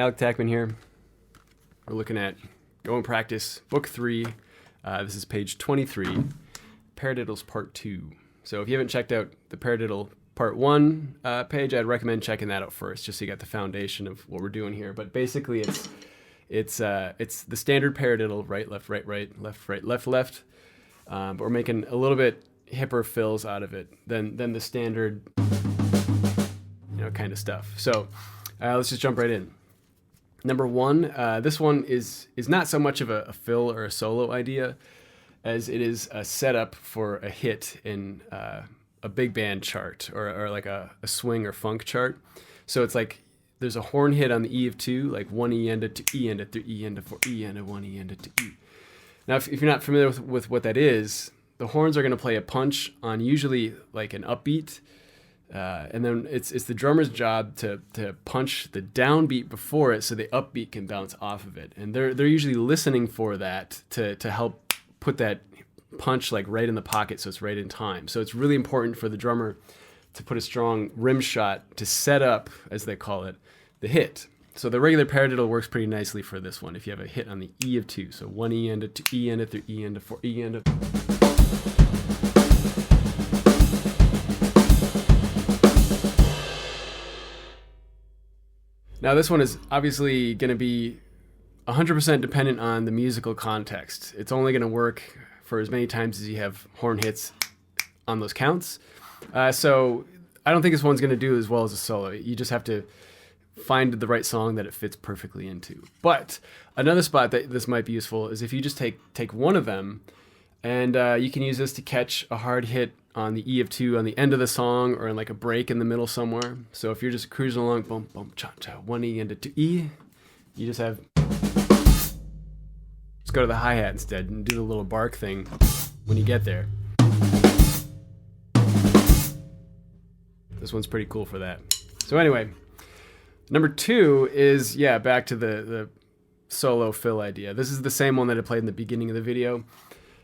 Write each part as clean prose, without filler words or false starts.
Alec Tackmann here. We're looking at GoAndPractice, Book 3. This is page 23, Paradiddles Part 2. So if you haven't checked out the Paradiddle Part 1 page, I'd recommend checking that out first, just so you got the foundation of what we're doing here. But basically, it's the standard paradiddle: right, left, right, left, right, left, left. But we're making a little bit hipper fills out of it than the standard, kind of stuff. So let's just jump right in. Number one, this one is not so much of a fill or a solo idea as it is a setup for a hit in a big band chart or like a swing or funk chart. So it's like there's a horn hit on the E of 2, like 1 E ended to E ended to E ended 4 E ended 1 E ended to E. Now, if you're not familiar with what that is, the horns are going to play a punch on usually like an upbeat. And then it's the drummer's job to punch the downbeat before it so the upbeat can bounce off of it. And they're usually listening for that to help put that punch like right in the pocket so it's right in time. So it's really important for the drummer to put a strong rim shot to set up, as they call it, the hit. So the regular paradiddle works pretty nicely for this one if you have a hit on the E of 2. So 1 E ended to E ended through E ended 4 E ended. Now this one is obviously going to be 100% dependent on the musical context. It's only going to work for as many times as you have horn hits on those counts. So I don't think this one's going to do as well as a solo. You just have to find the right song that it fits perfectly into. But another spot that this might be useful is if you just take one of them and you can use this to catch a hard hit on the E of 2 on the end of the song or in like a break in the middle somewhere. So if you're just cruising along, boom, boom, cha, cha, 1 E into 2 E, you just have, just go to the hi-hat instead and do the little bark thing when you get there. This one's pretty cool for that. So anyway, number 2 is, back to the solo fill idea. This is the same one that I played in the beginning of the video.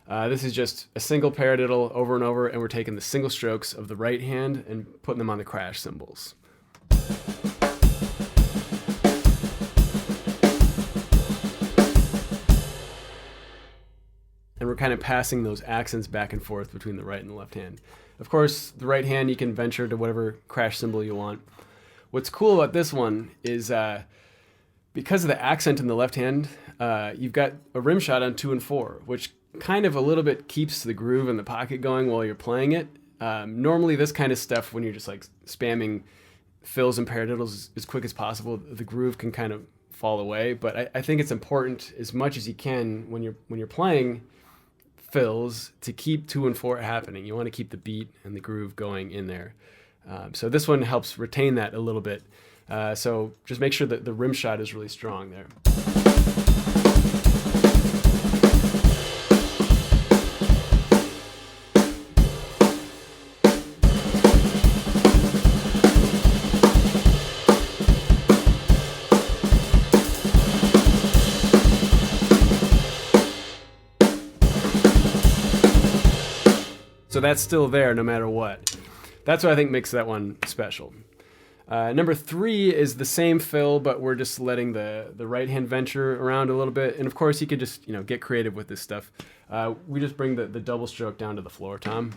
This is just a single paradiddle over and over, and we're taking the single strokes of the right hand and putting them on the crash cymbals. And we're kind of passing those accents back and forth between the right and the left hand. Of course, the right hand you can venture to whatever crash cymbal you want. What's cool about this one is because of the accent in the left hand, you've got a rim shot on 2 and 4, which kind of a little bit keeps the groove in the pocket going while you're playing it. Normally this kind of stuff, when you're just like spamming fills and paradiddles as quick as possible, the groove can kind of fall away. But I think it's important as much as you can when you're playing fills to keep 2 and 4 happening. You want to keep the beat and the groove going in there. So this one helps retain that a little bit. So just make sure that the rim shot is really strong there. So that's still there no matter what. That's what I think makes that one special. Number 3 is the same fill, but we're just letting the right hand venture around a little bit. And of course you could just get creative with this stuff. We just bring the double stroke down to the floor tom.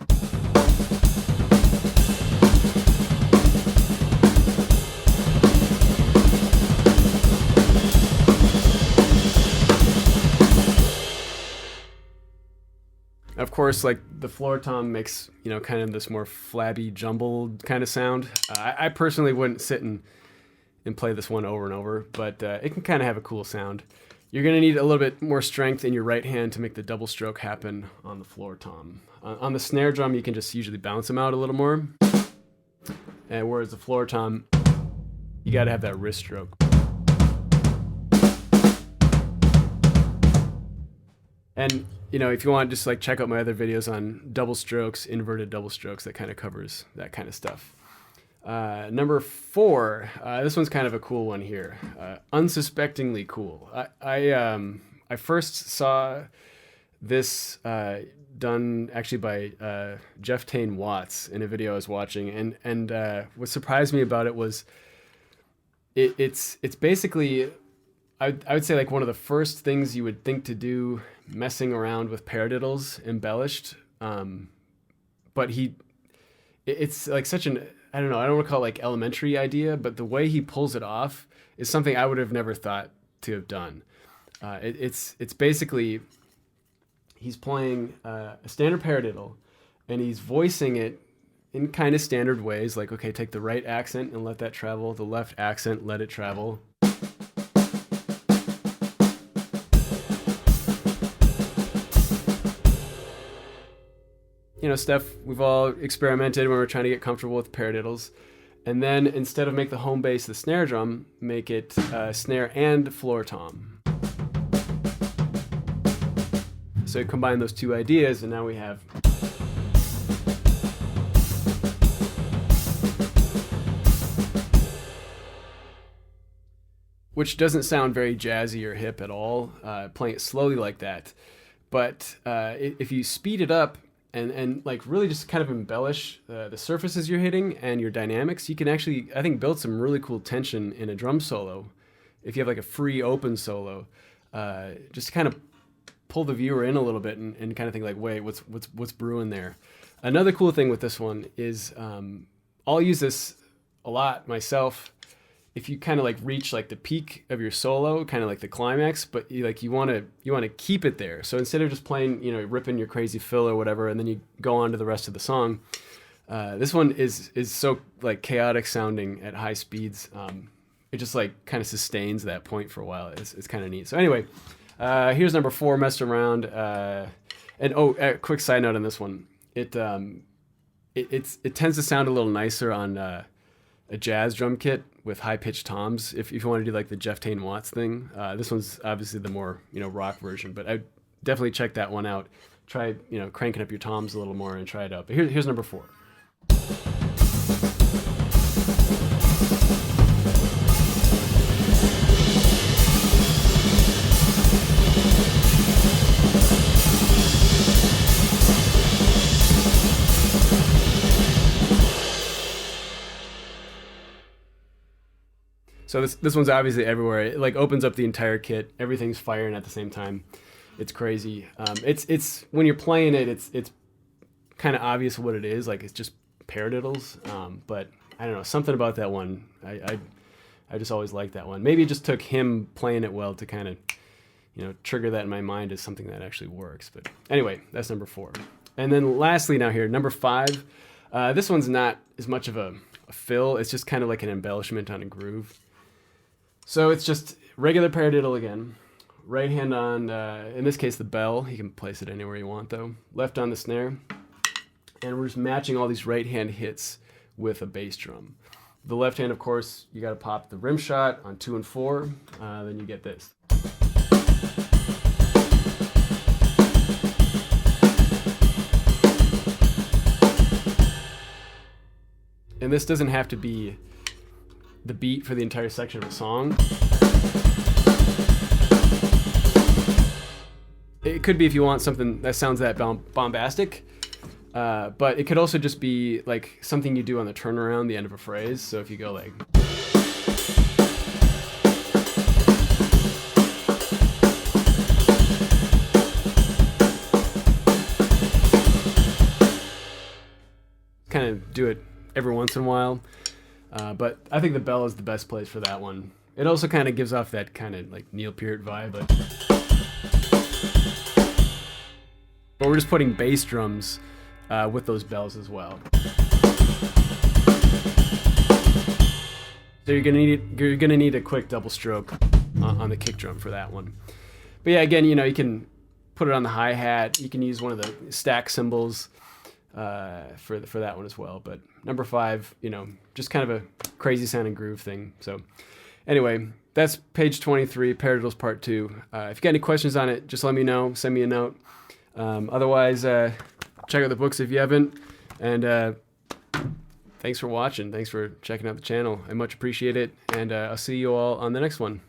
Of course, like the floor tom makes, kind of this more flabby, jumbled kind of sound. I personally wouldn't sit and play this one over and over, but it can kind of have a cool sound. You're going to need a little bit more strength in your right hand to make the double stroke happen on the floor tom. On the snare drum, you can just usually bounce them out a little more. And whereas the floor tom, you got to have that wrist stroke. And if you want, just like check out my other videos on double strokes, inverted double strokes. That kind of covers that kind of stuff. Number 4, this one's kind of a cool one here. Unsuspectingly cool. I first saw this done actually by Jeff Tain Watts in a video I was watching, and what surprised me about it was it's basically, I would say like one of the first things you would think to do messing around with paradiddles embellished. But it's like such an, I don't know, I don't want to call it like elementary idea, but the way he pulls it off is something I would have never thought to have done. It's basically, he's playing a standard paradiddle and he's voicing it in kind of standard ways, like, okay, take the right accent and let that travel, the left accent, let it travel. You know, stuff we've all experimented when we're trying to get comfortable with paradiddles. And then instead of make the home bass the snare drum, make it snare and floor tom. So combine those two ideas and now we have which doesn't sound very jazzy or hip at all, playing it slowly like that. But if you speed it up and like really just kind of embellish the surfaces you're hitting and your dynamics, you can actually, I think, build some really cool tension in a drum solo. If you have like a free open solo, just kind of pull the viewer in a little bit and kind of think like, wait, what's brewing there? Another cool thing with this one is I'll use this a lot myself. If you kind of like reach like the peak of your solo, kind of like the climax, but you want to keep it there. So instead of just playing, you know, ripping your crazy fill or whatever, and then you go on to the rest of the song, this one is so like chaotic sounding at high speeds. It just like kind of sustains that point for a while. It's kind of neat. So anyway, here's number 4, messed around. And a quick side note on this one, it tends to sound a little nicer on a jazz drum kit with high-pitched toms. If you want to do like the Jeff Tain Watts thing, this one's obviously the more, you know, rock version, but I definitely check that one out. Try, you know, cranking up your toms a little more and try it out. But here's number 4. So this one's obviously everywhere. It like opens up the entire kit. Everything's firing at the same time. It's crazy. It's when you're playing it, it's kind of obvious what it is. Like it's just paradiddles. But I don't know, something about that one. I just always liked that one. Maybe it just took him playing it well to kind of, you know, trigger that in my mind as something that actually works. But anyway, that's number 4. And then lastly now here, number 5. This one's not as much of a fill. It's just kind of like an embellishment on a groove. So it's just regular paradiddle again. Right hand on, in this case, the bell. You can place it anywhere you want, though. Left on the snare. And we're just matching all these right hand hits with a bass drum. The left hand, of course, you got to pop the rim shot on 2 and 4. Then you get this. And this doesn't have to be the beat for the entire section of a song. It could be if you want something that sounds that bombastic, but it could also just be like something you do on the turnaround, the end of a phrase. So if you go like, kind of do it every once in a while. But I think the bell is the best place for that one. It also kind of gives off that kind of like Neil Peart vibe. But we're just putting bass drums with those bells as well. So you're gonna need a quick double stroke on the kick drum for that one. But yeah, again, you know, you can put it on the hi-hat. You can use one of the stack cymbals for that one as well. But number 5, you know, just kind of a crazy sounding groove thing. So anyway, that's page 23, Paradiddles Part 2. If you got any questions on it, just let me know. Send me a note. Otherwise, check out the books if you haven't. And thanks for watching. Thanks for checking out the channel. I much appreciate it. And I'll see you all on the next one.